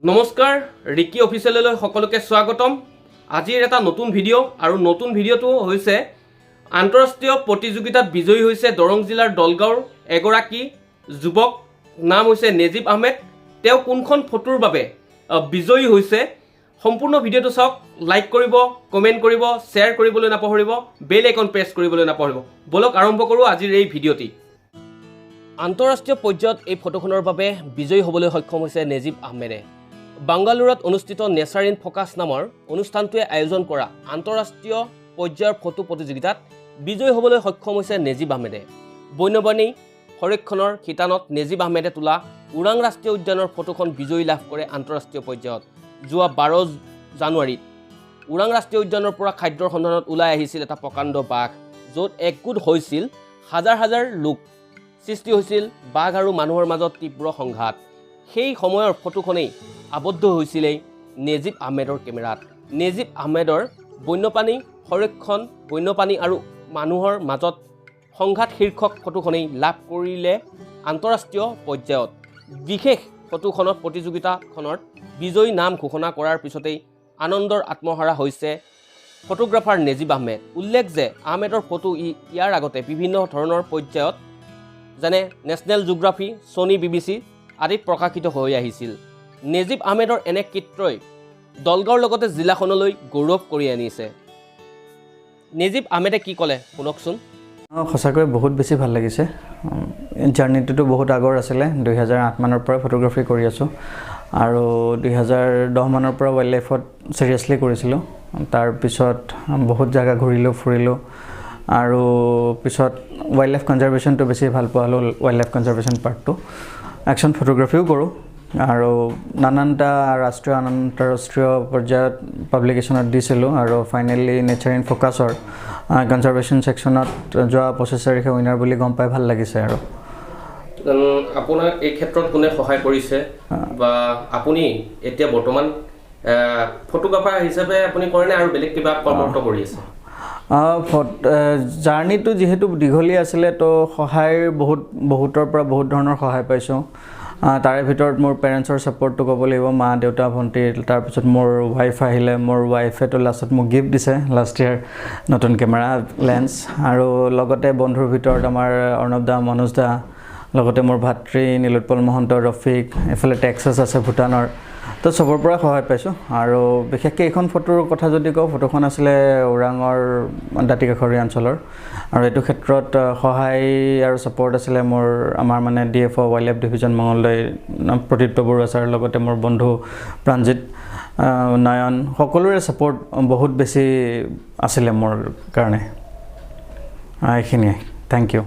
নমস্কাৰ ৰিকি অফিচিয়েললৈ সকলোকে স্বাগতম। আজিৰ এটা নতুন ভিডিঅ' আৰু নতুন ভিডিঅ'টো হৈছে আন্তঃৰাষ্ট্ৰীয় প্ৰতিযোগিতাত বিজয়ী হৈছে দৰং জিলাৰ দলগাঁৱৰ এগৰাকী যুৱক, নাম হৈছে নেজিব আহমেদ। তেওঁ কোনখন ফটোৰ বাবে বিজয়ী হৈছে, সম্পূৰ্ণ ভিডিঅ'টো চাওক, লাইক কৰিব, কমেণ্ট কৰিব, শ্বেয়াৰ কৰিবলৈ নাপাহৰিব, বেল আইকন প্ৰেছ কৰিবলৈ নাপাহৰিব। বলক আৰম্ভ কৰোঁ আজিৰ এই ভিডিঅ'টি। আন্তঃৰাষ্ট্ৰীয় পৰ্যায়ত এই ফটোখনৰ বাবে বিজয়ী হ'বলৈ সক্ষম হৈছে নেজিব আহমেদে। বাংগালুৰুত অনুষ্ঠিত নেচাৰ ইন ফ'কাছ নামৰ অনুষ্ঠানটোৱে আয়োজন কৰা আন্তঃৰাষ্ট্ৰীয় পৰ্যায়ৰ ফটো প্ৰতিযোগিতাত বিজয়ী হ'বলৈ সক্ষম হৈছে নেজিব আহমেদে। বন্যপ্ৰাণী সংৰক্ষণৰ শিতানত নেজিব আহমেদে তোলা ওৰাং ৰাষ্ট্ৰীয় উদ্যানৰ ফটোখন বিজয়ী লাভ কৰে আন্তঃৰাষ্ট্ৰীয় পৰ্যায়ত। যোৱা 12 জানুৱাৰীত ওৰাং ৰাষ্ট্ৰীয় উদ্যানৰ পৰা খাদ্যৰ সন্ধানত ওলাই আহিছিল এটা প্ৰকাণ্ড বাঘ, য'ত একগোট হৈছিল হাজাৰ হাজাৰ লোক। সৃষ্টি হৈছিল বাঘ আৰু মানুহৰ মাজত তীব্ৰ সংঘাত। সেই সময়ৰ ফটোখনেই আবদ্ধ হৈছিলে নেজিব আহমেদৰ কেমেৰাত। নেজিব আহমেদৰ বন্যপ্ৰাণী সংৰক্ষণ, বন্যপ্ৰাণী আৰু মানুহৰ মাজত সংঘাত শীৰ্ষক ফটোখনেই লাভ কৰিলে আন্তঃৰাষ্ট্ৰীয় পৰ্যায়ত। বিশেষ ফটোখনত প্ৰতিযোগিতাখনৰ বিজয়ী নাম ঘোষণা কৰাৰ পিছতেই আনন্দৰ আত্মহাৰা হৈছে ফটোগ্ৰাফাৰ নেজিব আহমেদ। উল্লেখ যে আহমেদৰ ফটো ইয়াৰ আগতে বিভিন্ন ধৰণৰ পৰ্যায়ত যেনে নেশ্যনেল জিঅ'গ্ৰাফী, ছনী, BBC আদিত প্ৰকাশিত হৈ আহিছিল। নেজিব আহমেদৰ এনে কৃত্যই দলগাঁৱৰ লগতে জিলাখনলৈ গৌৰৱ কৰি আনিছে। নেজিব আহমেদে কি ক'লে শুনকচোন। সঁচাকৈ বহুত বেছি ভাল লাগিছে। জাৰ্ণিটোতো বহুত আগৰ আছিলে, 2008 মানৰ পৰা ফটোগ্ৰাফী কৰি আছোঁ আৰু 2010 মানৰ পৰা ৱাইল্ড লাইফত চিৰিয়াছলি কৰিছিলোঁ। তাৰপিছত বহুত জেগা ঘূৰিলোঁ ফুৰিলোঁ আৰু পিছত ৱাইল্ড লাইফ কনজাৰ্ভেশ্যনটো বেছি ভাল পোৱা হ'লোঁ। ৱাইল্ড লাইফ কনজাৰ্ভেশ্যন পাৰ্টটো একশ্যন ফটোগ্ৰাফীও কৰোঁ আৰু নানানটা ৰাষ্ট্ৰীয় আন্তঃৰাষ্ট্ৰীয় পৰ্যায়ত পাব্লিকেশ্যনত দিছিলোঁ আৰু ফাইনেলি নেচাৰ ইন ফ'কাছৰ কনজাৰ্ভেশ্যন ছেকশ্যনত যোৱা 25 তাৰিখে উইনাৰ বুলি গম পাই ভাল লাগিছে। আৰু আপোনাক এই ক্ষেত্ৰত কোনে সহায় কৰিছে বা আপুনি এতিয়া বৰ্তমান ফটোগ্ৰাফাৰ হিচাপে আপুনি কৰেনে আৰু বেলেগ কিবা কৰ্মৰত কৰি আছে? জাৰ্ণিটো যিহেতু দীঘলীয়া আছিলে, তো সহায় বহুতৰ পৰা বহুত ধৰণৰ সহায় পাইছোঁ। তাৰে ভিতৰত মোৰ পেৰেণ্টছৰ ছাপৰ্টটো ক'ব লাগিব, মা দেউতা ভণ্টি। তাৰপিছত মোৰ ৱাইফ আহিলে, মোৰ ৱাইফেতো লাষ্টত মোক গিফ্ট দিছে লাষ্ট ইয়াৰ নতুন কেমেৰা লেন্স। আৰু লগতে বন্ধুৰ ভিতৰত আমাৰ অৰ্ণৱ দা, মনোজ দা, লগতে মোৰ ভাতৃ নীলোৎপল মহন্ত, ৰফিক, এইফালে টেক্সাছ আছে ভূটানৰ, তো চবৰ পৰা সহায় পাইছোঁ। আৰু বিশেষকৈ এইখন ফটোৰ কথা যদি কওঁ, ফটোখন আছিলে ওৰাঙৰ দাঁতিকাষৰীয়া অঞ্চলৰ আৰু এইটো ক্ষেত্ৰত সহায় আৰু ছাপৰ্ট আছিলে আমাৰ মানে DFO wildlife division Mangaldai Pradipta Baruah sir, লগতে মোৰ বন্ধু প্ৰাণজিত, নয়ন, সকলোৰে ছাপৰ্ট বহুত বেছি আছিলে মোৰ কাৰণে। এইখিনিয়ে, থেংক ইউ।